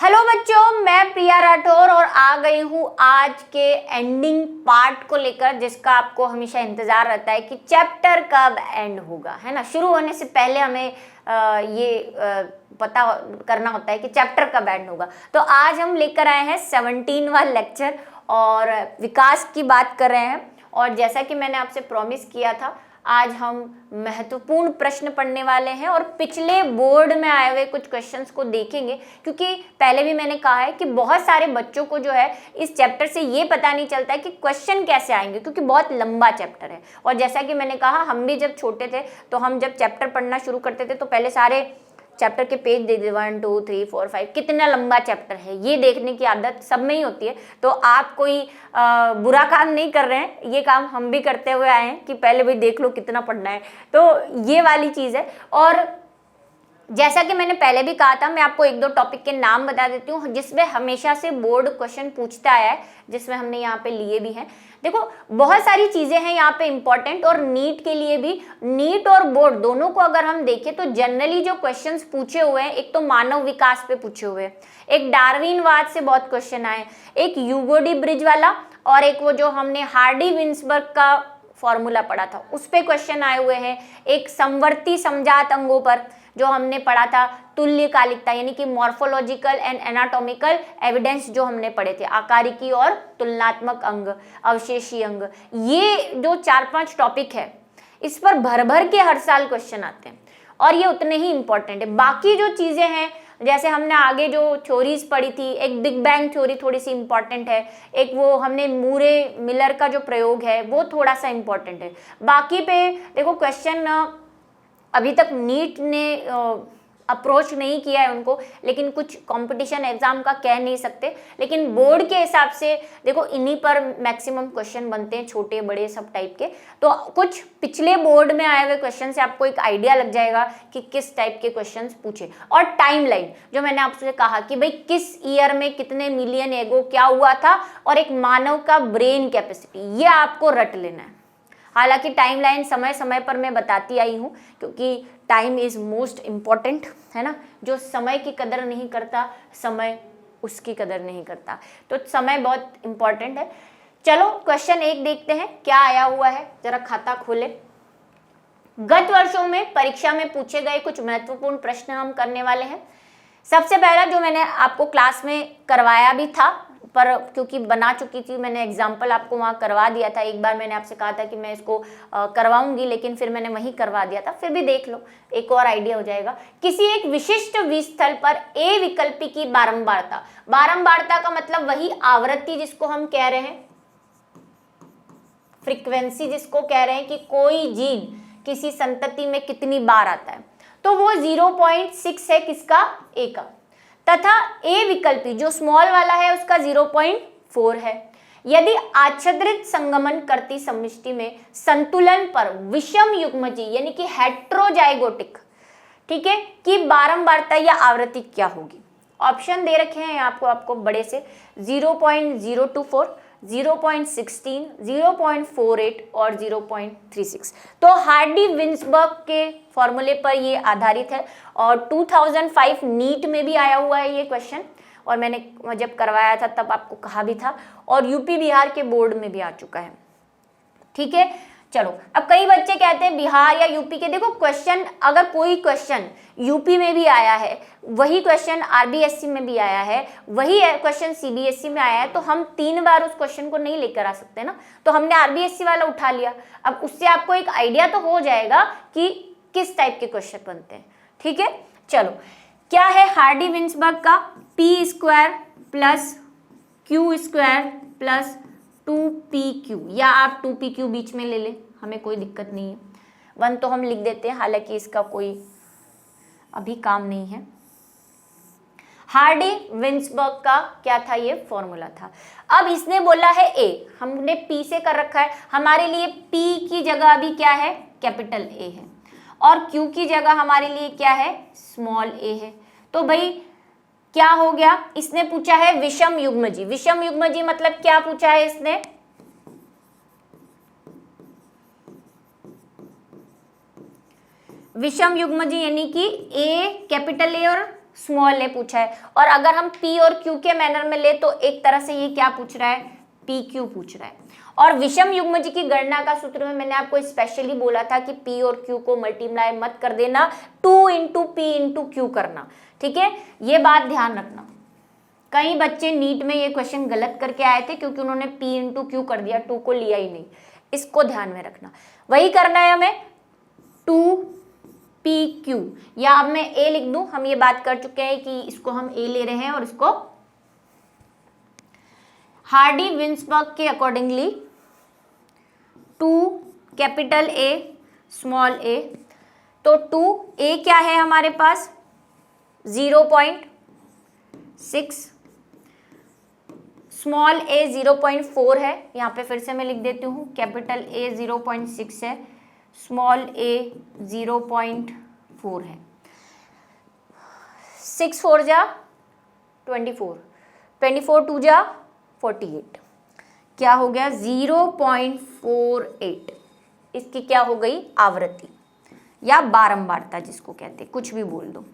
Hello बच्चों, मैं प्रिया राठौर और आ गई हूँ आज के एंडिंग पार्ट को लेकर, जिसका आपको हमेशा इंतजार रहता है कि चैप्टर कब एंड होगा, है ना। शुरू होने से पहले हमें पता करना होता है कि चैप्टर कब एंड होगा। तो आज हम लेकर आए हैं 17वां लेक्चर और विकास की बात कर रहे हैं। और जैसा कि मैंने आपसे प्रॉमिस किया था, आज हम महत्वपूर्ण प्रश्न पढ़ने वाले हैं और पिछले बोर्ड में आए हुए कुछ क्वेश्चंस को देखेंगे, क्योंकि पहले भी मैंने कहा है कि बहुत सारे बच्चों को जो है इस चैप्टर से ये पता नहीं चलता है कि क्वेश्चन कैसे आएंगे, क्योंकि बहुत लंबा चैप्टर है। और जैसा कि मैंने कहा, हम भी जब छोटे थे तो हम जब चैप्टर पढ़ना शुरू करते थे तो पहले सारे चैप्टर के पेज दे दे 1 2 3 4 5 कितना लंबा चैप्टर है, ये देखने की आदत सब में ही होती है। तो आप कोई बुरा काम नहीं कर रहे हैं, ये काम हम भी करते हुए आए हैं कि पहले भी देख लो कितना पढ़ना है। तो ये वाली चीज़ है। और जैसा कि मैंने पहले भी कहा था, मैं आपको एक दो टॉपिक के नाम बता देती हूँ जिसमें हमेशा से बोर्ड क्वेश्चन पूछता आया है, जिसमें हमने यहाँ पे लिए भी हैं। देखो, बहुत सारी चीजें हैं यहाँ पे इंपॉर्टेंट, और नीट के लिए भी, नीट और बोर्ड दोनों को अगर हम देखें तो जनरली जो क्वेश्चंस पूछे हुए हैं, एक तो मानव विकास पे पूछे हुए हैं, एक डार्विनवाद से बहुत क्वेश्चन आए, एक यूगोडी ब्रिज वाला, और एक वो जो हमने हार्डी विंसबर्ग का फॉर्मूला पढ़ा था उस पे क्वेश्चन आए हुए हैं, एक समवर्ती समजात अंगों पर जो हमने पढ़ा था, तुल्यकालिकता यानी कि मॉर्फोलॉजिकल एंड एनाटॉमिकल एविडेंस जो हमने पढ़े थे, आकारिकी और तुलनात्मक अंग, अवशेषी अंग, ये जो 4-5 टॉपिक है इस पर भर भर के हर साल क्वेश्चन आते हैं और ये उतने ही इंपॉर्टेंट है। बाकी जो चीजें हैं, जैसे हमने आगे जो थ्योरीज पढ़ी थी, एक बिग बैंग थ्योरी थोड़ी सी इंपॉर्टेंट है, एक वो हमने मूरे मिलर का जो प्रयोग है वो थोड़ा सा इंपॉर्टेंट है। बाकी पे देखो क्वेश्चन अभी तक नीट ने अप्रोच नहीं किया है उनको, लेकिन कुछ कंपटीशन एग्जाम का कह नहीं सकते, लेकिन बोर्ड के हिसाब से देखो इन्हीं पर मैक्सिमम क्वेश्चन बनते हैं, छोटे बड़े सब टाइप के। तो कुछ पिछले बोर्ड में आए हुए क्वेश्चन से आपको एक आइडिया लग जाएगा कि किस टाइप के क्वेश्चंस पूछे। और टाइमलाइन जो मैंने आपसे कहा कि भाई किस ईयर में कितने मिलियन एगो क्या हुआ था, और एक मानव का ब्रेन कैपेसिटी, ये आपको रट लेना है। हालांकि टाइमलाइन समय समय पर मैं बताती आई हूँ, क्योंकि टाइम इज मोस्ट इम्पॉर्टेंट, है ना। जो समय की कदर नहीं करता, समय उसकी कदर नहीं करता। तो समय बहुत इम्पॉर्टेंट है। चलो क्वेश्चन 1 देखते हैं क्या आया हुआ है, जरा खाता खोले। गत वर्षों में परीक्षा में पूछे गए कुछ महत्वपूर्ण प्रश्न हम करने वाले हैं। सबसे पहला जो मैंने आपको क्लास में करवाया भी था, पर क्योंकि बना चुकी थी, मैंने एग्जाम्पल आपको वहाँ करवा दिया था। एक बार मैंने आपसे कहा था कि मैं इसको करवाऊंगी, लेकिन फिर मैंने वहीं करवा दिया था, फिर भी देख लो, एक और आइडिया हो जाएगा। किसी एक विशिष्ट विस्थल पर ए विकल्पी की बारंबारता, बारंबारता का मतलब वही आवृत्ति जिसको हम कह रहे हैं, फ्रीक्वेंसी जिसको कह रहे हैं कि कोई जीन किसी संतति में कितनी बार आता है, तो वो 0.6 है, किसका, ए का, तथा ए विकल्पी जो स्मॉल वाला है उसका 0.4 है। यदि आच्छादित संगमन करती समष्टि में संतुलन पर विषम युग्मजी यानी कि हेट्रोजाइगोटिक, ठीक है, की बारंबारता या आवृत्ति क्या होगी। ऑप्शन दे रखे हैं आपको बड़े से 0.024, 0.16, 0.48 और 0.36। तो हार्डी विंसबर्ग के फॉर्मूले पर ये आधारित है, और 2005 नीट में भी आया हुआ है ये क्वेश्चन, और मैंने जब करवाया था तब आपको कहा भी था, और यूपी बिहार के बोर्ड में भी आ चुका है। ठीक है, चलो अब कई बच्चे कहते हैं बिहार या यूपी के, देखो क्वेश्चन, अगर कोई क्वेश्चन यूपी में भी आया है, वही क्वेश्चन आरबीएससी में भी आया है, वही क्वेश्चन सीबीएसई में आया है, तो हम 3 बार उस क्वेश्चन को नहीं लेकर आ सकते ना। तो हमने आरबीएससी वाला उठा लिया। अब उससे आपको एक आइडिया तो हो जाएगा कि किस टाइप के क्वेश्चन बनते हैं। ठीक है, चलो क्या है हार्डी विंसबर्ग का, p² plus q² plus 2pq, या आप 2pq बीच में ले लें, हमें कोई दिक्कत नहीं है। 1 तो हम लिख देते हैं, हालांकि इसका कोई अभी काम नहीं है। हार्डी विंसबर्ग का क्या था, ये फॉर्मूला था। अब इसने बोला है ए, हमने p से कर रखा है, हमारे लिए p की जगह अभी क्या है, कैपिटल A है, और q की जगह हमारे लिए क्या है, स्मॉल a है। तो भाई क्या हो गया, इसने पूछा है विषम युग्मजी। विषम युग्मजी मतलब क्या पूछा है इसने, विषम युग्मजी यानी कि ए कैपिटल ए और स्मॉल ने पूछा है। और अगर हम पी और क्यू के मैनर में ले तो एक तरह से ये क्या पूछ रहा है, पी क्यू पूछ रहा है। और विषम युग्मज की गणना का सूत्र में मैंने आपको स्पेशली बोला था कि पी और क्यू को मल्टीप्लाई मत कर देना, 2 इंटू पी इंटू क्यू करना, ठीक है, ये बात ध्यान रखना। कई बच्चे नीट में ये क्वेश्चन गलत करके आए थे क्योंकि उन्होंने पी इंटू क्यू कर दिया, 2 को लिया ही नहीं, इसको ध्यान में रखना। वही करना है हमें, 2 पी क्यू, या अब मैं ए लिख दूं, हम ये बात कर चुके हैं कि इसको हम ए ले रहे हैं और इसको हार्डी विन्सबर्ग के अकॉर्डिंगली 2 कैपिटल ए स्मॉल ए, तो 2 ए क्या है हमारे पास 0.6, स्मॉल ए 0.4 है, यहाँ पे फिर से मैं लिख देती हूँ, कैपिटल ए 0.6 है, स्मॉल ए 0.4 है। 6 4 जा 24, 24 2 जा 48, क्या हो गया 0.48, इसकी क्या हो गई आवृत्ति या बारंबारता जिसको कहते हैं, कुछ भी बोल दो।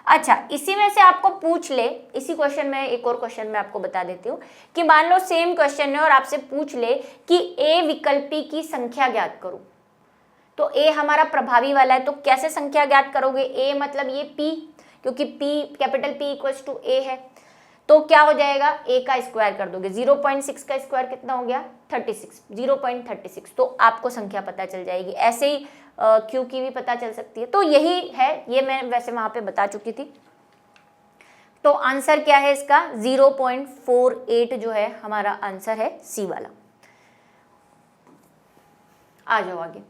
अच्छा, इसी में से आपको पूछ ले, इसी क्वेश्चन में एक और क्वेश्चन मैं आपको बता देती हूँ कि मान लो सेम क्वेश्चन है और आपसे पूछ ले कि ए विकल्पी की संख्या ज्ञात करो, तो ए हमारा प्रभावी वाला है, तो कैसे संख्या ज्ञात करोगे, ए मतलब ये पी, क्योंकि P capital P equals to A है, तो क्या हो जाएगा ए का स्क्वायर कर दोगे, 0.6 का स्क्वायर कितना हो गया 36, 0.36, तो आपको संख्या पता चल जाएगी। ऐसे ही क्यू की भी पता चल सकती है, तो यही है, ये मैं वैसे वहां पे बता चुकी थी। तो आंसर क्या है इसका 0.48 जो है हमारा आंसर है सी वाला। आ जाओ आगे।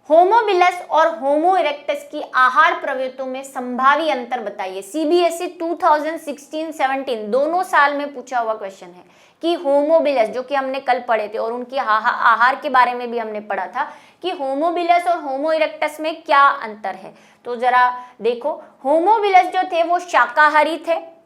होमोबिलस और होमो इरेक्टस की आहार प्रवृत्तियों में संभावी अंतर बताइए। सीबीएसई 2016-17 दोनों साल में पूछा हुआ क्वेश्चन है कि होमोबिलस, जो कि हमने कल पढ़े थे, और उनकी आहार के बारे में भी हमने पढ़ा था कि होमोबिलस और होमो इरेक्टस में क्या अंतर है। तो जरा देखो, होमोबिलस जो थे वो शाकाहारी थे,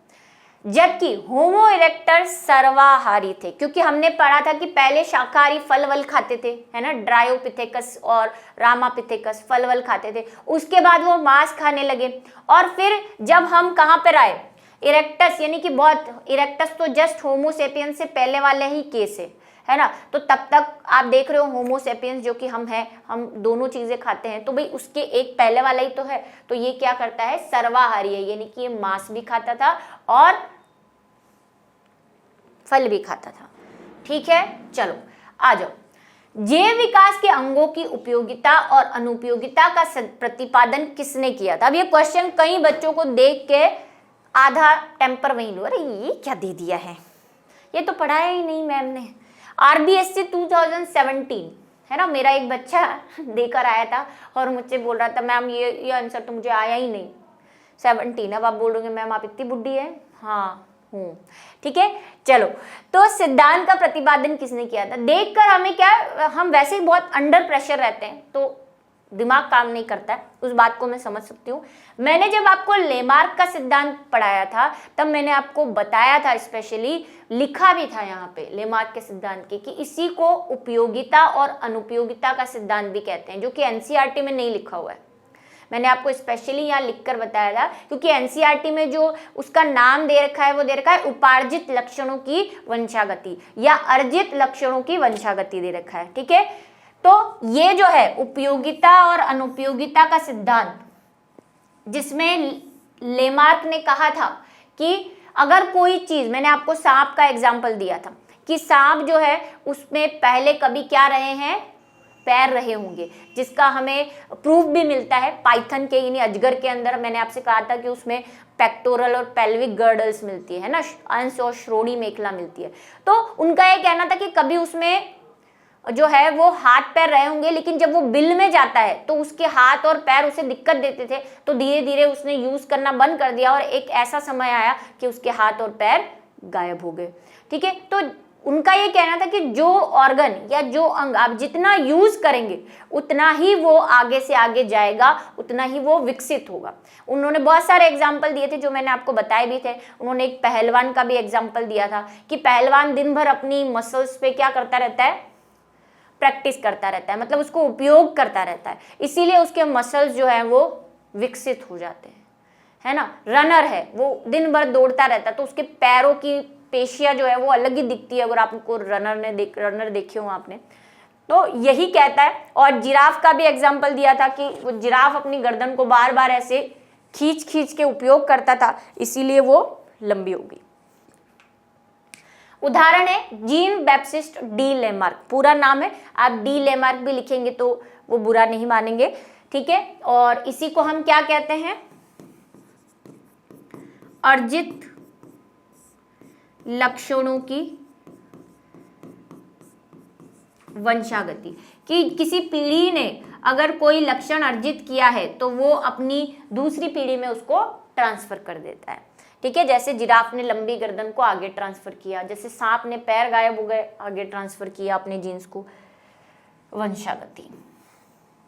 जबकि होमो इरेक्टर सर्वाहारी थे, क्योंकि हमने पढ़ा था कि पहले शाकाहारी फल वल खाते थे, है ना, ड्रायोपिथेकस और रामापिथेकस फल वल खाते थे, उसके बाद वो मांस खाने लगे, और फिर जब हम कहाँ पर आए, इरेक्टस, यानी कि बहुत, इरेक्टस तो जस्ट होमोसेपियंस से पहले वाले ही केस है ना, तो तब तक आप देख रहे हो होमोसेपियंस जो कि हम हैं, हम दोनों चीजें खाते हैं, तो भाई उसके एक पहले वाला ही तो है, तो ये क्या करता है सर्वाहारी है, यानी कि ये मांस भी खाता था और फल भी खाता था। ठीक है, चलो आ जाओ। जैव विकास के अंगों की उपयोगिता और अनुपयोगिता का प्रतिपादन किसने किया था। अब ये क्वेश्चन कई बच्चों को देख के आधा टेम्पर वहीं लो, अरे ये क्या दे दिया है, ये तो पढ़ाया ही नहीं मैम ने। आरबीएससी 2017 है ना, मेरा एक बच्चा देकर आया था और मुझसे बोल रहा था मैम ये आंसर तो मुझे आया ही नहीं, 17। अब आप बोलोगे मैम आप इतनी बुड्ढी है, हाँ हूँ, ठीक है। चलो, तो सिद्धांत का प्रतिपादन किसने किया था। देखकर हमें क्या, हम वैसे ही बहुत अंडर प्रेशर रहते हैं तो दिमाग काम नहीं करता है, उस बात को मैं समझ सकती हूँ। मैंने जब आपको लेमार्क का सिद्धांत पढ़ाया था तब मैंने आपको बताया था, स्पेशली लिखा भी था यहाँ पे लेमार्क के सिद्धांत की, कि इसी को उपयोगिता और अनुपयोगिता का सिद्धांत भी कहते हैं, जो कि एनसीईआरटी में नहीं लिखा हुआ है। मैंने आपको स्पेशली यहाँ लिखकर बताया था, क्योंकि एनसीईआरटी में जो उसका नाम दे रखा है वो दे रखा है उपार्जित लक्षणों की वंशागति या अर्जित लक्षणों की वंशागति दे रखा है, ठीक है। तो ये जो है उपयोगिता और अनुपयोगिता का सिद्धांत, जिसमें लेमार्क ने कहा था कि अगर कोई चीज, मैंने आपको सांप का एग्जाम्पल दिया था कि सांप जो है उसमें पहले कभी क्या रहे हैं, पैर रहे होंगे, जिसका हमें प्रूफ भी मिलता है पाइथन के, यानी अजगर के अंदर मैंने आपसे कहा था कि उसमें पेक्टोरल और पेल्विक गर्डल्स मिलती है ना, अंश और श्रोणी मेखला मिलती है। तो उनका ये कहना था कि कभी उसमें जो है वो हाथ पैर रहे होंगे, लेकिन जब वो बिल में जाता है तो उसके हाथ और पैर उसे दिक्कत देते थे, तो धीरे धीरे उसने यूज करना बंद कर दिया और एक ऐसा समय आया कि उसके हाथ और पैर गायब हो गए, ठीक है। तो उनका ये कहना था कि जो ऑर्गन या जो अंग आप जितना यूज करेंगे उतना ही वो आगे से आगे जाएगा, उतना ही वो विकसित होगा। उन्होंने बहुत सारे एग्जाम्पल दिए थे जो मैंने आपको बताए भी थे। उन्होंने एक पहलवान का भी एग्जाम्पल दिया था कि पहलवान दिन भर अपनी मसल्स पे क्या करता रहता है, प्रैक्टिस करता रहता है, मतलब उसको उपयोग करता रहता है, इसीलिए उसके मसल्स जो है वो विकसित हो जाते हैं, है ना, रनर है, वो दिन भर दौड़ता रहता है तो उसके पैरों की पेशियां जो है वो अलग ही दिखती है, अगर आपको रनर देखे हो आपने तो यही कहता है। और जिराफ का भी एग्जाम्पल दिया था कि वो जिराफ अपनी गर्दन को बार बार ऐसे खींच खींच के उपयोग करता था, इसीलिए वो लंबी हो गई। उदाहरण है जीन बैप्टिस्ट डी लेमार्क, पूरा नाम है, आप डी लेमार्क भी लिखेंगे तो वो बुरा नहीं मानेंगे, ठीक है। और इसी को हम क्या कहते हैं, अर्जित लक्षणों की वंशागति, कि किसी पीढ़ी ने अगर कोई लक्षण अर्जित किया है तो वो अपनी दूसरी पीढ़ी में उसको ट्रांसफर कर देता है, ठीक है। जैसे जिराफ ने लंबी गर्दन को आगे ट्रांसफर किया, जैसे सांप ने पैर गायब हो गए आगे ट्रांसफर किया अपने जीन्स को, वंशागति।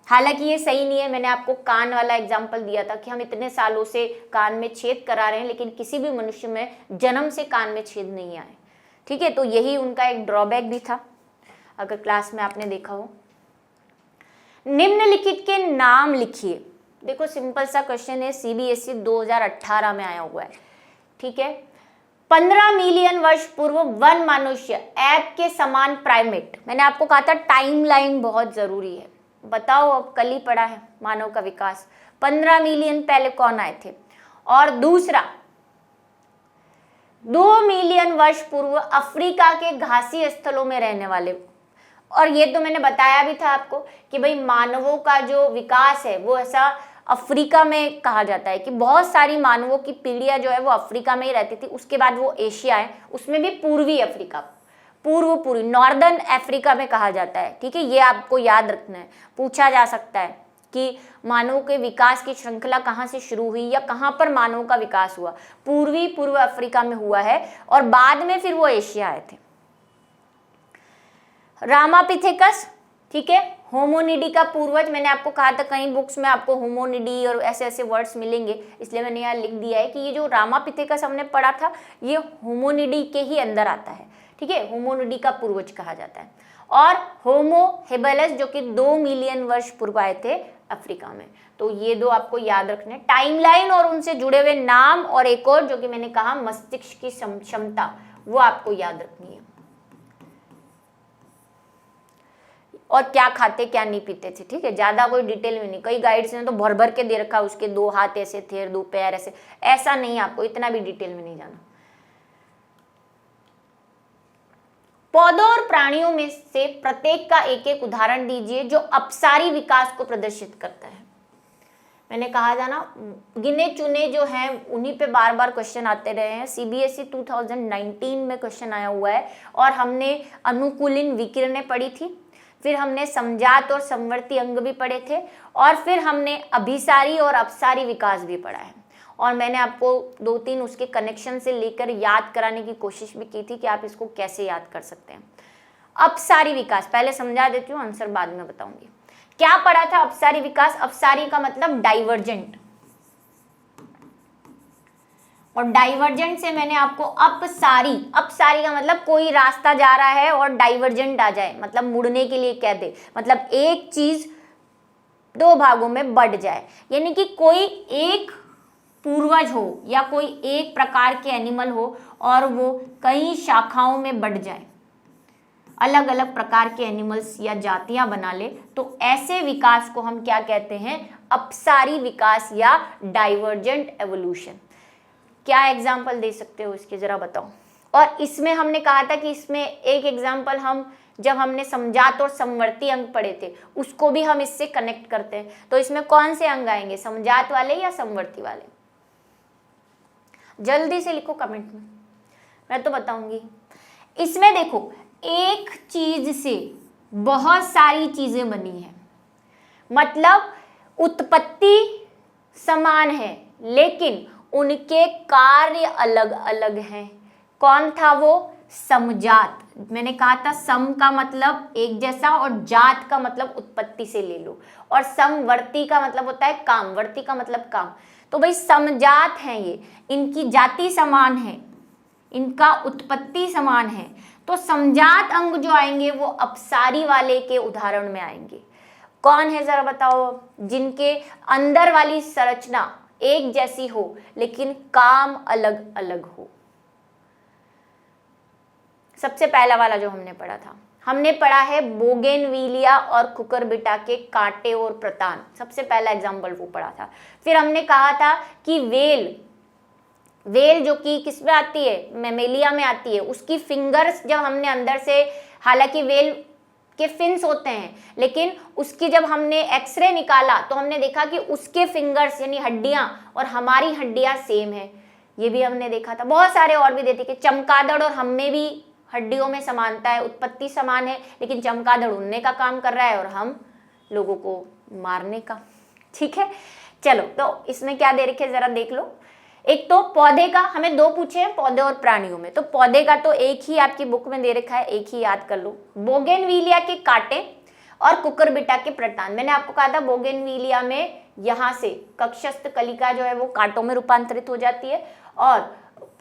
हालांकि ये सही नहीं है, मैंने आपको कान वाला एग्जाम्पल दिया था कि हम इतने सालों से कान में छेद करा रहे हैं लेकिन किसी भी मनुष्य में जन्म से कान में छेद नहीं आए, ठीक है। तो यही उनका एक ड्रॉबैक भी था, अगर क्लास में आपने देखा हो। निम्नलिखित के नाम लिखिए, देखो सिंपल सा क्वेश्चन है, सीबीएसई 2018 में आया हुआ है, ठीक है। 15 मिलियन वर्ष पूर्व वन मनुष्य ऐप के समान प्राइमेट, मैंने आपको कहा था टाइमलाइन बहुत जरूरी है, बताओ अब कल ही पढ़ा है मानव का विकास, 15 मिलियन पहले कौन आए थे। और दूसरा 2 मिलियन वर्ष पूर्व अफ्रीका के घासी स्थलों में रहने वाले, और ये तो मैंने बताया भी था आपको कि भाई मानवों का जो विकास है वो ऐसा अफ्रीका में कहा जाता है कि बहुत सारी मानवों की पीढ़ियां जो है वो अफ्रीका में ही रहती थी, उसके बाद वो एशिया है, उसमें भी पूर्वी अफ्रीका, पूर्वी नॉर्दर्न अफ्रीका में कहा जाता है, ठीक है। ये आपको याद रखना है, पूछा जा सकता है कि मानव के विकास की श्रृंखला कहाँ से शुरू हुई या कहाँ पर मानव का विकास हुआ, पूर्व अफ्रीका में हुआ है और बाद में फिर वो एशिया आए थे। रामापिथेकस, ठीक है, होमोनिडी का पूर्वज, मैंने आपको कहा था कई बुक्स में आपको होमोनिडी और ऐसे ऐसे वर्ड्स मिलेंगे, इसलिए मैंने यहाँ लिख दिया है कि ये जो रामापिथेकस हमने पढ़ा था ये होमोनिडी के ही अंदर आता है, ठीक है, होमोनिडी का पूर्वज कहा जाता है। और होमो हेबेलस जो कि 2 मिलियन वर्ष पूर्व आए थे अफ्रीका में, तो ये दो आपको याद रखने, टाइमलाइन और उनसे जुड़े हुए नाम, और एक और जो कि मैंने कहा मस्तिष्क की क्षमता, वो आपको याद रखनी है। और क्या खाते क्या नहीं पीते थे, ठीक है, ज्यादा कोई डिटेल में नहीं, कई गाइड्स ने तो भर भर के दे रखा, उसके 2 हाथ ऐसे थे 2 पैर ऐसे, ऐसा नहीं, आपको इतना भी डिटेल में नहीं जाना। पौधों और प्राणियों में से प्रत्येक का एक एक उदाहरण दीजिए जो अपसारी विकास को प्रदर्शित करता है। मैंने कहा था ना, गिने चुने जो हैं उन्हीं पे बार बार क्वेश्चन आते रहे हैं, सीबीएसई 2019 में क्वेश्चन आया हुआ है, और हमने अनुकूलिन विकिरणें पढ़ी थी, फिर हमने समजात और समवर्ती अंग भी पढ़े थे, और फिर हमने अभिसारी और अपसारी विकास भी पढ़ा है, और मैंने आपको 2-3 उसके कनेक्शन से लेकर याद कराने की कोशिश भी की थी कि आप इसको कैसे याद कर सकते हैं। अपसारी विकास पहले समझा देती हूँ, आंसर बाद में बताऊंगी। क्या पढ़ा था अपसारी विकास, अपसारी का मतलब डाइवर्जेंट, और डाइवर्जेंट से मैंने आपको अपसारी, अपसारी का मतलब कोई रास्ता जा रहा है और डाइवर्जेंट आ जाए, मतलब मुड़ने के लिए कह दे, मतलब एक चीज 2 भागों में बढ़ जाए, यानी कि कोई एक पूर्वज हो या कोई एक प्रकार के एनिमल हो और वो कई शाखाओं में बढ़ जाए, अलग अलग प्रकार के एनिमल्स या जातियां बना ले, तो ऐसे विकास को हम क्या कहते हैं, अपसारी विकास या डाइवर्जेंट एवोल्यूशन। क्या एग्जाम्पल दे सकते हो इसके, जरा बताओ। और इसमें हमने कहा था कि इसमें एक एग्जाम्पल हम जब हमने समजात और समवर्ती अंग पढ़े थे उसको भी हम इससे कनेक्ट करते हैं, तो इसमें कौन से अंग आएंगे, समजात वाले या समवर्ती वाले, जल्दी से लिखो कमेंट में, मैं तो बताऊंगी। इसमें देखो एक चीज से बहुत सारी चीजें बनी है, मतलब उत्पत्ति समान है लेकिन उनके कार्य अलग अलग हैं। कौन था वो, समजात। मैंने कहा था सम का मतलब एक जैसा और जात का मतलब उत्पत्ति से ले लो, और समवर्ती का मतलब होता है काम, वर्ती का मतलब काम। तो भाई समजात हैं ये, इनकी जाति समान है, इनका उत्पत्ति समान है, तो समजात अंग जो आएंगे वो अपसारी वाले के उदाहरण में आएंगे। कौन है जरा बताओ, जिनके अंदर वाली संरचना एक जैसी हो, लेकिन काम अलग अलग हो। सबसे पहला वाला जो हमने पढ़ा था, हमने पढ़ा है बोगेनविलिया और कुकुरबिटा के कांटे और प्रतान, सबसे पहला एग्जाम्पल वो पढ़ा था। फिर हमने कहा था कि वेल जो कि किस में आती है, मैमेलिया में आती है, उसकी फिंगर्स जब हमने अंदर से, हालांकि वेल के फिन्स होते हैं, लेकिन उसकी जब हमने एक्सरे निकाला तो हमने देखा कि उसके फिंगर्स यानी हड्डियां और हमारी हड्डियां सेम है, ये भी हमने देखा था। बहुत सारे और भी देते कि चमगादड़ और हम में भी हड्डियों में समानता है, उत्पत्ति समान है, लेकिन चमगादड़ उड़ने का काम कर रहा है और हम लोगों को मारने का। ठीक है, चलो तो इसमें क्या दे रखे जरा देख लो। एक तो पौधे का, हमें दो पूछे हैं, पौधे और प्राणियों में, तो पौधे का तो एक ही आपकी बुक में दे रखा है, एक ही याद कर लो, बोगेनविलिया के कांटे और कुकुरबिटा के प्रतान। मैंने आपको कहा था बोगेनविलिया में यहाँ से कक्षस्थ कलिका जो है वो कांटों में रूपांतरित हो जाती है और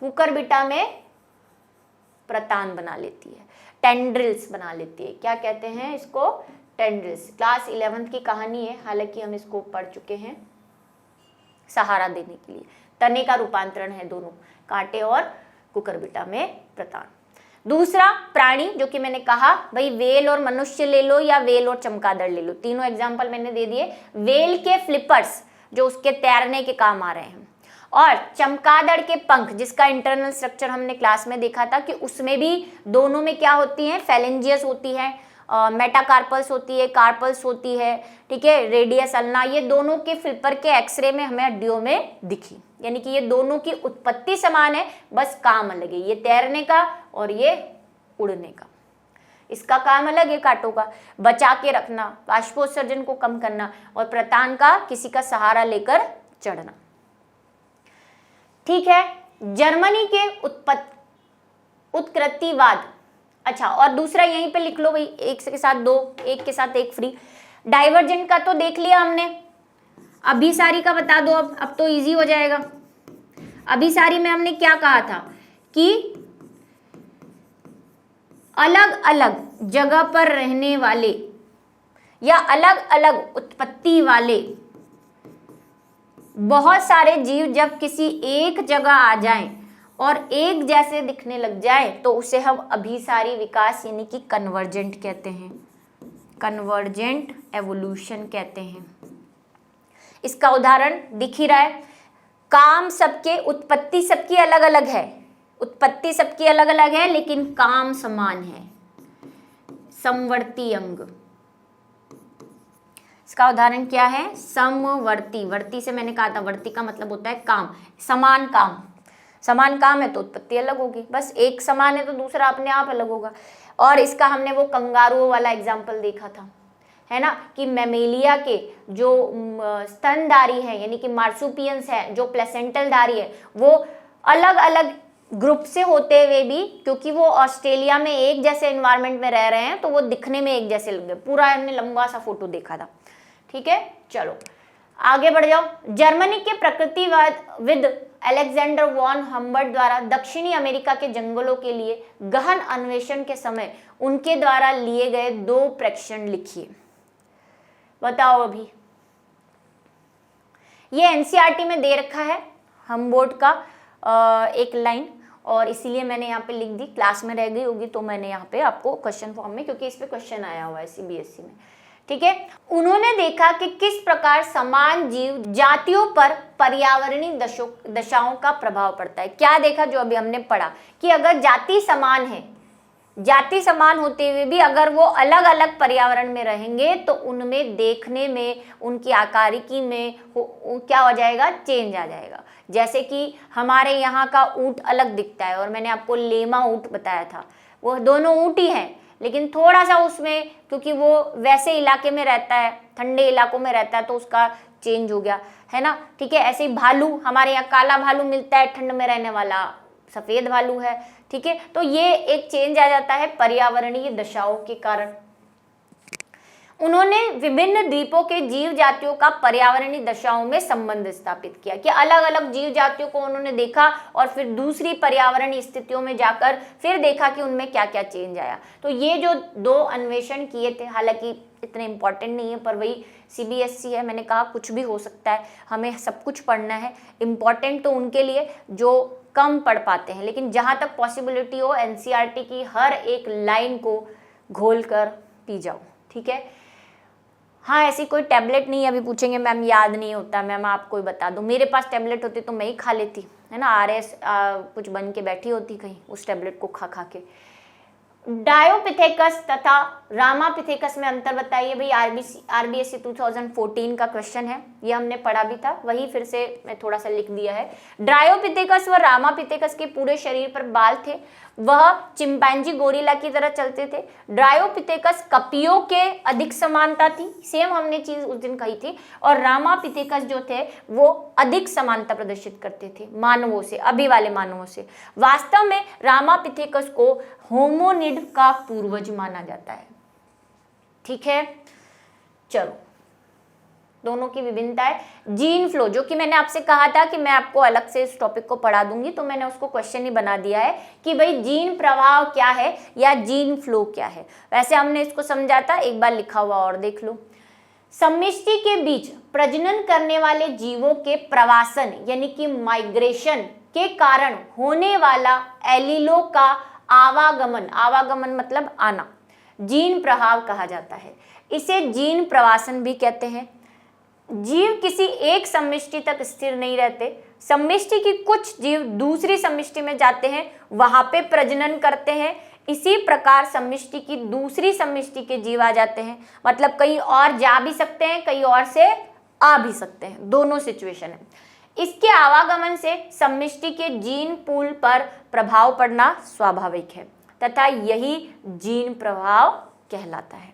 कुकुरबिटा में प्रतान बना लेती है, टेंड्रिल्स बना लेती है। क्या कहते हैं इसको? टेंड्रिल्स। क्लास 11th की कहानी है, हालांकि हम इसको पढ़ चुके हैं। सहारा देने के लिए तने का रूपांतरण है दोनों, कांटे और कुकुरबिटा में प्रतान। दूसरा प्राणी, जो कि मैंने कहा भाई वेल और मनुष्य ले लो या वेल और चमगादड़ ले लो, तीनों एग्जाम्पल मैंने दे दिए। वेल के फ्लिपर्स जो उसके तैरने के काम आ रहे हैं, और चमगादड़ के पंख जिसका इंटरनल स्ट्रक्चर हमने क्लास में देखा था कि उसमें भी दोनों में क्या होती है, फेलेंजियस होती है, मेटाकार्पल्स होती है, कार्पल्स होती है, ठीक है, रेडियस अल्ना, ये दोनों के फ्लिपर के एक्सरे में हमें हड्डियों में दिखी, यानी कि ये दोनों की उत्पत्ति समान है, बस काम अलग है, ये तैरने का और ये उड़ने का। इसका काम अलग है, कांटों का बचा के रखना, बाष्पोत्सर्जन को कम करना, और प्रतान का किसी का सहारा लेकर चढ़ना। ठीक है, जर्मनी के उत्कृतिवाद। अच्छा, और दूसरा यहीं पे लिख लो भाई, एक के साथ दो, एक के साथ एक फ्री। डाइवर्जेंट का तो देख लिया हमने, अभिसारी का बता दो। अब तो इजी हो जाएगा। अभिसारी में हमने क्या कहा था कि अलग अलग जगह पर रहने वाले या अलग अलग उत्पत्ति वाले बहुत सारे जीव जब किसी एक जगह आ जाएं और एक जैसे दिखने लग जाए तो उसे हम अभिसारी विकास यानी कि कन्वर्जेंट कहते हैं, कन्वर्जेंट एवोल्यूशन कहते हैं। इसका उदाहरण दिख ही रहा है, काम सबके, उत्पत्ति सबकी अलग अलग है, उत्पत्ति सबकी अलग अलग है लेकिन काम समान है, समवर्ती अंग। इसका उदाहरण क्या है? समवर्ती। वर्ती से मैंने कहा था, वर्ती का मतलब होता है काम, समान काम। समान काम है तो उत्पत्ति अलग होगी, बस एक समान है तो दूसरा अपने आप अलग होगा। और इसका हमने वो कंगारुओं वाला एग्जाम्पल देखा था, है ना, कि मैमेलिया के जो स्तनधारी है यानी कि मार्सुपियंस है, जो प्लेसेंटल धारी है, वो अलग अलग ग्रुप से होते हुए भी, क्योंकि वो ऑस्ट्रेलिया में एक जैसे एनवायरनमेंट में रह रहे हैं तो वो दिखने में एक जैसे लग गए। पूरा हमने लंबा सा फोटो देखा था। ठीक है, चलो आगे बढ़ जाओ। जर्मनी के प्रकृतिविद अलेक्जेंडर वॉन हम्बर्ट द्वारा दक्षिणी अमेरिका के जंगलों के लिए गहन अन्वेषण के समय उनके द्वारा लिए गए 2 प्रेक्षण लिखिए। बताओ अभी, ये एनसीईआरटी में दे रखा है हम्बर्ट का एक लाइन, और इसीलिए मैंने यहाँ पे लिख दी। क्लास में रह गई होगी तो मैंने यहाँ पे आपको क्वेश्चन फॉर्म में, क्योंकि इस पे क्वेश्चन आया हुआ है सीबीएसई में। ठीक है, उन्होंने देखा कि किस प्रकार समान जीव जातियों पर पर्यावरणीय दशाओं का प्रभाव पड़ता है। क्या देखा? जो अभी हमने पढ़ा कि अगर जाति समान है, जाति समान होते हुए भी अगर वो अलग अलग पर्यावरण में रहेंगे तो उनमें देखने में, उनकी आकारिकी में क्या हो जाएगा? चेंज आ जाएगा। जैसे कि हमारे यहाँ का ऊंट अलग दिखता है, और मैंने आपको लेमा ऊंट बताया था, वो दोनों ऊंट ही हैं, लेकिन थोड़ा सा उसमें, क्योंकि वो वैसे इलाके में रहता है, ठंडे इलाकों में रहता है, तो उसका चेंज हो गया, है ना। ठीक है, ऐसे ही भालू, हमारे यहाँ काला भालू मिलता है, ठंड में रहने वाला सफेद भालू है। ठीक है, तो ये एक चेंज आ जाता है पर्यावरणीय दशाओं के कारण। उन्होंने विभिन्न द्वीपों के जीव जातियों का पर्यावरणीय दशाओं में संबंध स्थापित किया कि अलग अलग जीव जातियों को उन्होंने देखा और फिर दूसरी पर्यावरणीय स्थितियों में जाकर फिर देखा कि उनमें क्या क्या चेंज आया। तो ये जो 2 अन्वेषण किए थे, हालांकि इतने इंपॉर्टेंट नहीं है, पर वही CBSE है, मैंने कहा कुछ भी हो सकता है, हमें सब कुछ पढ़ना है। इम्पॉर्टेंट तो उनके लिए जो कम पढ़ पाते हैं, लेकिन जहाँ तक पॉसिबिलिटी हो NCERT की हर एक लाइन को घोल कर पी जाओ, ठीक है। हाँ, ऐसी कोई टैबलेट नहीं है, अभी पूछेंगे मैम याद नहीं होता, मैम आपको ही बता दूँ, मेरे पास टैबलेट होती तो मैं ही खा लेती, है ना, RS कुछ बन के बैठी होती कहीं उस टैबलेट को खा के। डायोपिथेकस तथा रामापिथेकस में अंतर बताइए भाई। RBSE 2014 का क्वेश्चन है, ये हमने पढ़ा भी था, वही फिर से मैं थोड़ा सा लिख दिया है। डायोपिथेकस व रामापिथेकस के पूरे शरीर पर बाल थे, वह चिंपैंजी गोरिल्ला की तरह चलते थे। डायोपिथेकस कपियों के अधिक समानता थी, सेम हमने चीज उस दिन कही थी, और रामापिथेकस जो थे वो अधिक समानता प्रदर्शित करते थे मानवों से, अभी वाले मानवों से। वास्तव में रामापिथेकस को होमोनिड का पूर्वज माना जाता है, ठीक है। चलो, दोनों की विभिन्नता है। जीन फ्लो, जो कि मैंने आपसे कहा था कि मैं आपको अलग से इस टॉपिक को पढ़ा दूंगी, तो मैंने उसको क्वेश्चन ही बना दिया है कि भाई जीन प्रवाह क्या है या जीन फ्लो क्या है। वैसे हमने इसको समझा था, एक बार लिखा हुआ और देख लो। सम्मिष्टि के बीच प्रजनन करने वाले जीवों के प्रवासन यानी कि माइग्रेशन के कारण होने वाला एलीलों का आवागमन, आवागमन मतलब आना, जीन प्रवाह कहा जाता है। इसे जीन प्रवासन भी कहते हैं। जीव किसी एक सम्मिष्टि तक स्थिर नहीं रहते, सम्मिष्टि की कुछ जीव दूसरी सम्मिष्टि में जाते हैं, वहां पे प्रजनन करते हैं। इसी प्रकार सम्मिष्टि की दूसरी सम्मिष्टि के जीव आ जाते हैं, मतलब कहीं और जा भी सकते हैं, कहीं और से आ भी सकते हैं, दोनों सिचुएशन है। इसके आवागमन से सम्मिष्टि के जीन पूल पर प्रभाव पड़ना स्वाभाविक है तथा यही जीन प्रभाव कहलाता है,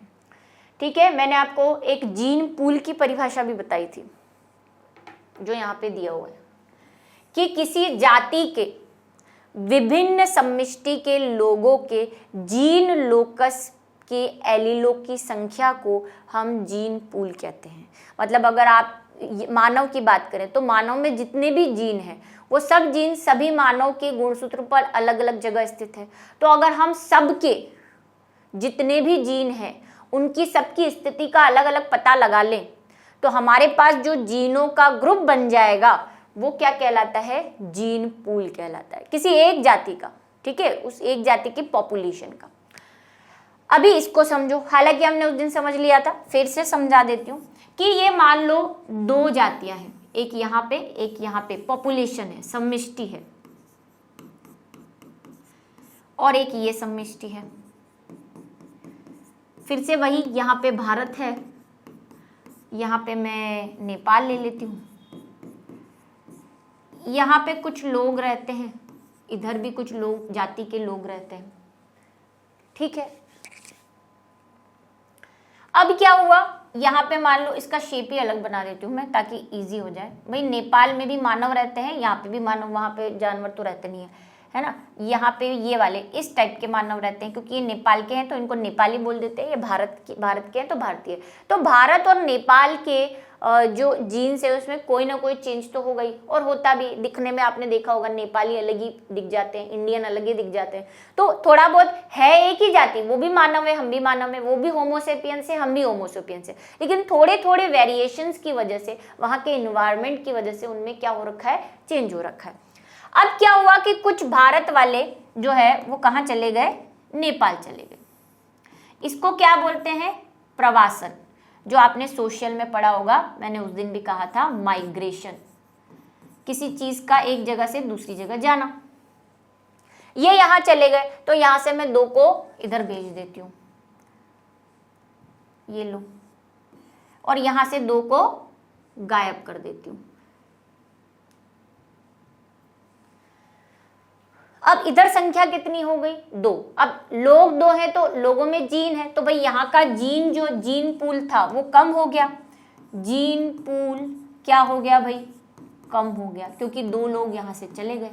ठीक है। मैंने आपको एक जीन पूल की परिभाषा भी बताई थी, जो यहाँ पे दिया हुआ है कि किसी जाति के विभिन्न सम्मिष्टि के लोगों के जीन लोकस के एलीलों की संख्या को हम जीन पूल कहते हैं। मतलब अगर आप मानव की बात करें तो मानव में जितने भी जीन हैं वो सब जीन सभी मानव के गुणसूत्र पर अलग अलग जगह स्थित है। तो अगर हम सबके जितने भी जीन हैं उनकी सबकी स्थिति का अलग अलग पता लगा लें तो हमारे पास जो जीनों का ग्रुप बन जाएगा वो क्या कहलाता है, जीन पूल कहलाता है, किसी एक जाति का, ठीक है, उस एक जाति की पॉपुलेशन का। अभी इसको समझो, हालांकि हमने उस दिन समझ लिया था, फिर से समझा देती हूँ कि ये मान लो दो जातियां हैं, एक यहाँ पे एक यहाँ पे, पॉपुलेशन है, सम्मिष्टि है, और एक ये सम्मिष्टि है। फिर से वही, यहाँ पे भारत है, यहाँ पे मैं नेपाल ले लेती हूँ, यहाँ पे कुछ लोग रहते हैं, इधर भी कुछ लोग जाति के लोग रहते हैं, ठीक है। अब क्या हुआ, यहाँ पे मान लो इसका शेप ही अलग बना देती हूँ मैं ताकि इजी हो जाए। भाई नेपाल में भी मानव रहते हैं, यहाँ पे भी मानव, वहाँ पे जानवर तो रहते नहीं है ना। यहाँ पे ये वाले इस टाइप के मानव रहते हैं, क्योंकि ये नेपाल के हैं तो इनको नेपाली बोल देते हैं, ये भारत के हैं तो भारतीय। तो भारत और नेपाल के जो जीन्स है उसमें कोई ना कोई चेंज तो हो गई, और होता भी, दिखने में आपने देखा होगा नेपाली अलग ही दिख जाते हैं, इंडियन अलग ही दिख जाते हैं। तो थोड़ा बहुत है एक ही जाति, वो भी मानव है, हम भी मानव है, वो भी होमोसेपियंस है, हम भी होमोसेपियंस है, लेकिन थोड़े थोड़े वेरिएशंस की वजह से, वहाँ के इन्वायरमेंट की वजह से उनमें क्या हो रखा है, चेंज हो रखा है। अब क्या हुआ कि कुछ भारत वाले जो है वो कहाँ चले गए, नेपाल चले गए। इसको क्या बोलते हैं, प्रवासन, जो आपने सोशल में पढ़ा होगा, मैंने उस दिन भी कहा था, माइग्रेशन, किसी चीज का एक जगह से दूसरी जगह जाना। ये यहां चले गए तो यहां से मैं दो को इधर भेज देती हूं, ये लो, और यहां से दो को गायब कर देती हूं। अब इधर संख्या कितनी हो गई, दो। अब लोग दो हैं तो लोगों में जीन है, तो भाई यहाँ का जीन, जो जीन पूल था वो कम हो गया, जीन पूल क्या हो गया भाई, कम हो गया, क्योंकि दो लोग यहाँ से चले गए।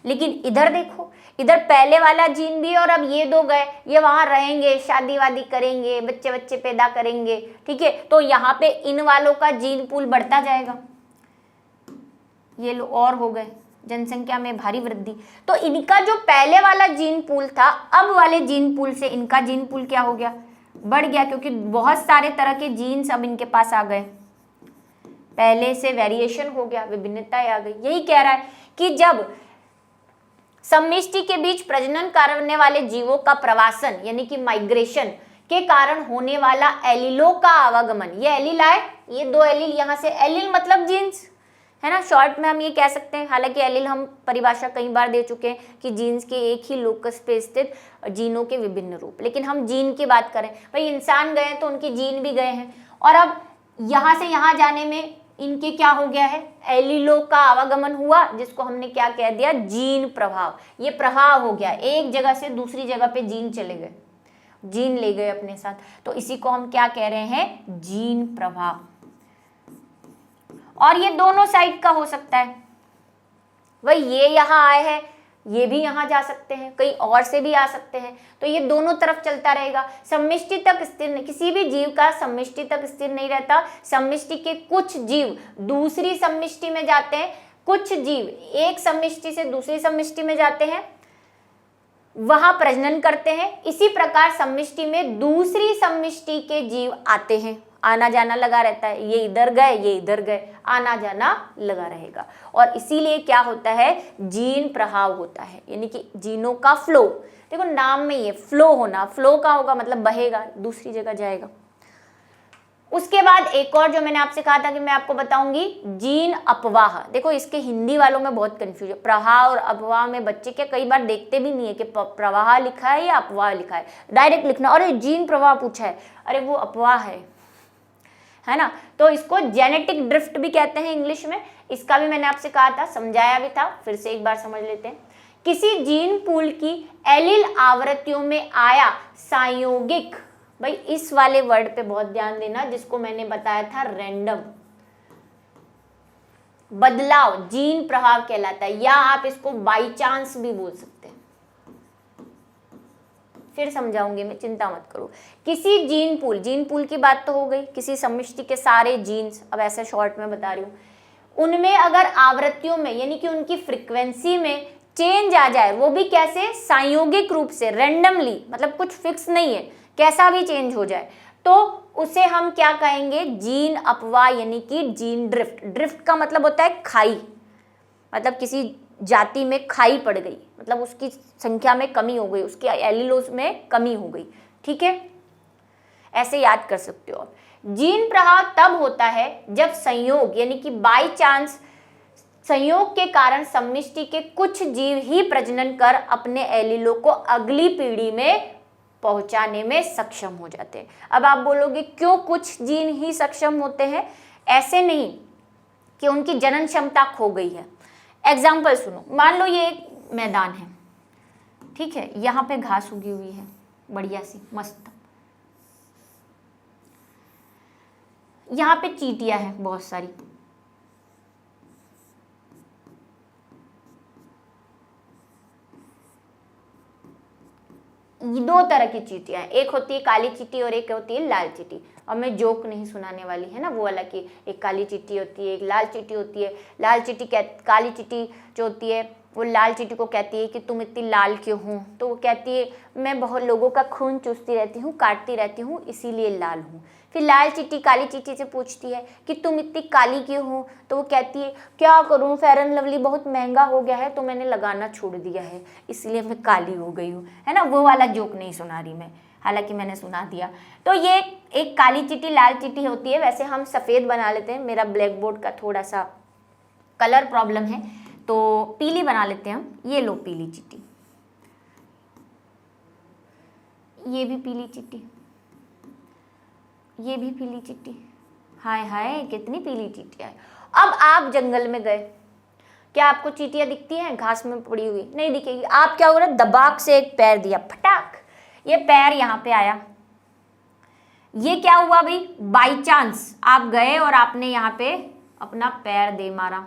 लेकिन इधर देखो, इधर पहले वाला जीन भी और अब ये दो गए, ये वहां रहेंगे, शादी वादी करेंगे, बच्चे बच्चे पैदा करेंगे, ठीक है। तो यहाँ पे इन वालों का जीन पूल बढ़ता जाएगा, ये लो, और हो गए, जनसंख्या में भारी वृद्धि। तो इनका जो पहले वाला जीन पूल था, अब वाले जीन पूल से इनका जीन पूल क्या हो गया, बढ़ गया क्योंकि बहुत सारे तरह के जीन्स अब इनके पास आ गए, पहले से वेरिएशन हो गया, विभिन्नताएं आ गई। यही कह रहा है कि जब समष्टि के बीच प्रजनन करने वाले जीवों का प्रवासन यानी कि माइग्रेशन के कारण होने वाला एलिलों का आवागमन, ये एलिल आए, ये दो एलिल यहाँ से, एलिल मतलब जीन्स है ना, शॉर्ट में हम ये कह सकते हैं। हालांकि एलिल हम परिभाषा कई बार दे चुके हैं कि जीन्स के एक ही लोकस पे स्थित जीनों के विभिन्न रूप, लेकिन हम जीन की बात करें, भाई इंसान गए तो उनके जीन भी गए हैं, और अब यहाँ से यहाँ जाने में इनके क्या हो गया है, एलिलों का आवागमन हुआ, जिसको हमने क्या कह दिया, जीन प्रभाव। ये प्रभाव हो गया, एक जगह से दूसरी जगह पे जीन चले गए, जीन ले गए अपने साथ, तो इसी को हम क्या कह रहे हैं, जीन प्रभाव। और ये दोनों साइड का हो सकता है, वही ये यहाँ आए हैं, ये भी यहाँ जा सकते हैं, कहीं और से भी आ सकते हैं, तो ये दोनों तरफ चलता रहेगा। समष्टि तक स्थिर नहीं, किसी भी जीव का समष्टि तक स्थिर नहीं रहता। समष्टि के कुछ जीव दूसरी समष्टि में जाते हैं, कुछ जीव एक समष्टि से दूसरी समष्टि में जाते हैं, वहां प्रजनन करते हैं। इसी प्रकार समष्टि में दूसरी समष्टि के जीव आते हैं, आना जाना लगा रहता है, ये इधर गए ये इधर गए, आना जाना लगा रहेगा, और इसीलिए क्या होता है, जीन प्रभाव होता है, यानी कि जीनों का फ्लो। देखो नाम में ये फ्लो होना, फ्लो का होगा मतलब बहेगा, दूसरी जगह जाएगा। उसके बाद एक और जो मैंने आपसे कहा था कि मैं आपको बताऊंगी, जीन अपवाह। देखो इसके हिंदी वालों में बहुत कंफ्यूजन, प्रवाह और अपवाह में बच्चे क्या कई बार देखते भी नहीं है कि प्रवाह लिखा है या अपवाह लिखा है, डायरेक्ट लिखना, अरे जीन प्रवाह पूछा है, अरे वो अपवाह है ना। तो इसको जेनेटिक ड्रिफ्ट भी कहते हैं इंग्लिश में, इसका भी मैंने आपसे कहा था, समझाया भी था, फिर से एक बार समझ लेते हैं। किसी जीन पूल की एलिल आवृत्तियों में आया संयोगिक, भाई इस वाले वर्ड पे बहुत ध्यान देना, जिसको मैंने बताया था रैंडम बदलाव, जीन प्रभाव कहलाता है, या आप इसको बाई चांस भी बोल सकते हैं। फिर समझाऊंगी मैं, चिंता मत करो। किसी जीन पूल की बात तो हो गई, किसी समष्टि के सारे जीन्स, अब ऐसे शॉर्ट में बता रही हूँ, उनमें अगर आवृत्तियों में यानी कि उनकी फ्रीक्वेंसी में चेंज आ जाए, वो भी कैसे, संयोगिक रूप से, रैंडमली, मतलब कुछ फिक्स नहीं है, कैसा भी चेंज हो जाए, तो उसे हम क्या कहेंगे, जीन अपवाह यानी कि जीन ड्रिफ्ट। ड्रिफ्ट का मतलब होता है खाई, मतलब किसी जाति में खाई पड़ गई, मतलब उसकी संख्या में कमी हो गई, उसके एलिलोस में कमी हो गई, ठीक है, ऐसे याद कर सकते हो आप। जीन प्रभाव तब होता है जब संयोग यानी कि बाय चांस, संयोग के कारण समष्टि के कुछ जीव ही प्रजनन कर अपने एलिलो को अगली पीढ़ी में पहुंचाने में सक्षम हो जाते हैं। अब आप बोलोगे क्यों कुछ जीन ही सक्षम होते हैं, ऐसे नहीं कि उनकी जनन क्षमता खो गई है। एग्जाम्पल सुनो, मान लो ये एक मैदान है, ठीक है, यहाँ पे घास उगी हुई है बढ़िया सी मस्त, यहाँ पे चींटियां हैं बहुत सारी, दो तरह की चींटियां हैं, एक होती है काली चींटी और एक होती है लाल चींटी। और मैं जोक नहीं सुनाने वाली है ना, वो वाला कि एक काली चींटी होती है एक लाल चींटी होती है। लाल चींटी काली चींटी जो होती है वो लाल चींटी को कहती है कि तुम इतनी लाल क्यों हो, तो वो कहती है मैं बहुत लोगों का खून चूसती रहती हूँ, काटती रहती हूँ, इसीलिए लाल हूँ। फिर लाल चींटी काली चींटी से पूछती है कि तुम इतनी काली क्यों हो, तो वो कहती है क्या करूँ, फेयर एंड लवली बहुत महंगा हो गया है तो मैंने लगाना छोड़ दिया है, इसलिए मैं काली हो गई हूँ, है ना। वो वाला जोक नहीं सुना रही मैं, हालांकि मैंने सुना दिया। तो ये एक काली चींटी लाल चींटी होती है, वैसे हम सफ़ेद बना लेते हैं, मेरा ब्लैक बोर्ड का थोड़ा सा कलर प्रॉब्लम है तो पीली बना लेते हैं हम। ये लो पीली चींटी, ये भी पीली चींटी, ये भी पीली चींटी, हाय हाय कितनी पीली चींटियां हैं। अब आप जंगल में गए, क्या आपको चींटियां दिखती हैं घास में पड़ी हुई? नहीं दिखेगी। आप क्या हो रहा है, दबाक से एक पैर दिया, फटाक, ये पैर यहाँ पे आया, ये क्या हुआ भाई, बाई चांस आप गए और आपने यहाँ पे अपना पैर दे मारा,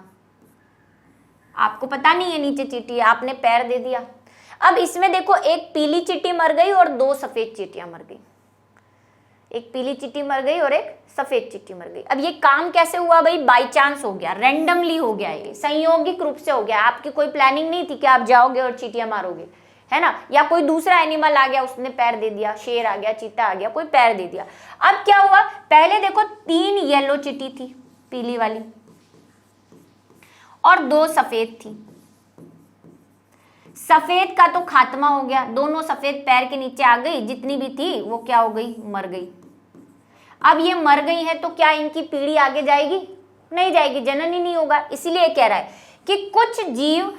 आपको पता नहीं है नीचे चींटी है, आपने पैर दे दिया। अब इसमें देखो एक पीली चींटी मर गई और दो सफेद चींटियां मर गई, एक पीली चींटी मर गई और एक सफेद चींटी मर गई। अब ये काम कैसे हुआ भाई, बाई चांस हो गया, रैंडमली हो गया, ये संयोगिक रूप से हो गया, आपकी कोई प्लानिंग नहीं थी कि आप जाओगे और चींटियां मारोगे, है ना, या कोई दूसरा एनिमल आ गया उसने पैर दे दिया, शेर आ गया, चीता आ गया, कोई पैर दे दिया। अब क्या हुआ, पहले देखो 3 येलो चींटी थी, पीली वाली, और 2 सफेद थी। सफेद का तो खात्मा हो गया, दोनों सफेद पैर के नीचे आ गई, जितनी भी थी वो क्या हो गई, मर गई। अब ये मर गई है तो क्या इनकी पीढ़ी आगे जाएगी, नहीं जाएगी, जनन ही नहीं होगा। इसीलिए कह रहा है कि कुछ जीव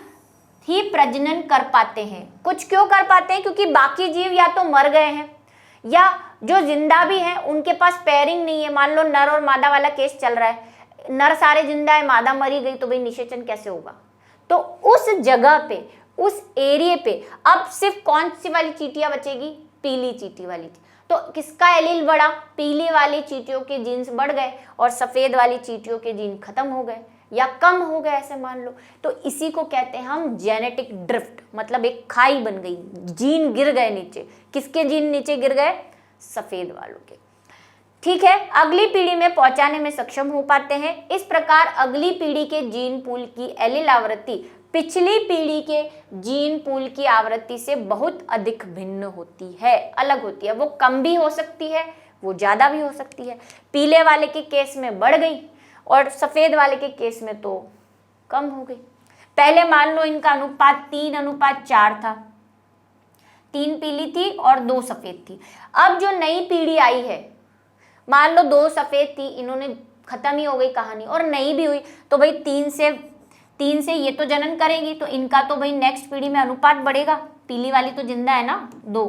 ही प्रजनन कर पाते हैं। कुछ क्यों कर पाते हैं, क्योंकि बाकी जीव या तो मर गए हैं, या जो जिंदा भी हैं उनके पास पेयरिंग नहीं है। मान लो नर और मादा वाला केस चल रहा है, नर सारे जिंदा है, मादा मरी गई, तो भाई निषेचन कैसे होगा। तो उस जगह पे, उस एरिया पे अब सिर्फ कौन सी वाली चींटियां बचेगी, पीली चींटी वाली। तो किसका एलील बढ़ा, पीली वाली चींटियों के जीन्स बढ़ गए और सफेद वाली चींटियों के जीन खत्म हो गए या कम हो गए, ऐसे मान लो। तो इसी को कहते हैं हम जेनेटिक ड्रिफ्ट, मतलब एक खाई बन गई, जीन गिर गए नीचे। किसके जीन नीचे गिर गए, सफेद वालों के। ठीक है, अगली पीढ़ी में पहुंचाने में सक्षम हो पाते हैं। इस प्रकार अगली पीढ़ी के जीन पूल की एलील आवृत्ति पिछली पीढ़ी के जीन पूल की आवृत्ति से बहुत अधिक भिन्न होती है, अलग होती है। वो कम भी हो सकती है, वो ज्यादा भी हो सकती है। पीले वाले के केस में बढ़ गई और सफेद वाले के केस में तो कम हो गई। पहले मान लो इनका अनुपात 3:4 था, 3 पीली थी और 2 सफेद थी। अब जो नई पीढ़ी आई है, मान लो 2 सफेद थी, इन्होंने खत्म ही हो गई कहानी, और नई भी हुई, तो भाई 3 से ये तो जनन करेंगी, तो इनका तो भाई नेक्स्ट पीढ़ी में अनुपात बढ़ेगा। पीली वाली तो जिंदा है ना, 2,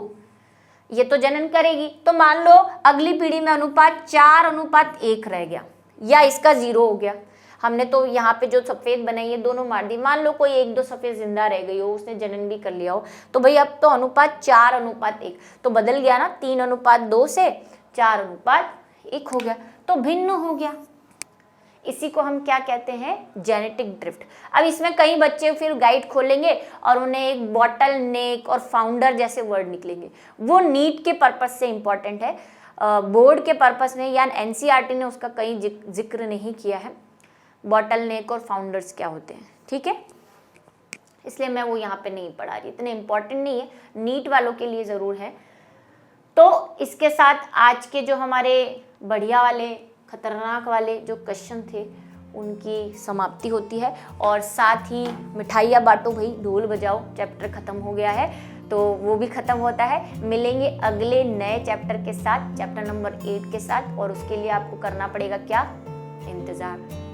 ये तो जनन करेगी। तो मान लो अगली पीढ़ी में अनुपात 4:1 रह गया, या इसका 0 हो गया। हमने तो यहाँ पे जो सफेद बनाई है दोनों मार दी। मान लो कोई 1-2 सफेद जिंदा रह गई हो, उसने जनन भी कर लिया हो, तो भाई अब तो अनुपात 4:1 तो बदल गया ना, 3:2 से 4:1 हो गया, तो भिन्न हो गया। इसी को हम क्या कहते हैं, जेनेटिक ड्रिफ्ट। अब इसमें कई बच्चे फिर गाइड खोलेंगे और उन्हें एक बॉटल नेक और फाउंडर जैसे वर्ड निकलेंगे। वो नीट के पर्पस से इंपॉर्टेंट है, बोर्ड के पर्पस में या एनसीईआरटी ने उसका कहीं जिक्र नहीं किया है, बॉटल नेक और फाउंडर्स क्या होते हैं। ठीक है, इसलिए मैं वो यहाँ पे नहीं पढ़ा रही, इतने इंपॉर्टेंट नहीं है, नीट वालों के लिए ज़रूर है। तो इसके साथ आज के जो हमारे बढ़िया वाले, खतरनाक वाले जो क्वेश्चन थे उनकी समाप्ति होती है। और साथ ही मिठाइयाँ बांटो भाई, ढोल बजाओ, चैप्टर ख़त्म हो गया है तो वो भी ख़त्म होता है। मिलेंगे अगले नए चैप्टर के साथ, चैप्टर नंबर 8 के साथ, और उसके लिए आपको करना पड़ेगा क्या, इंतज़ार।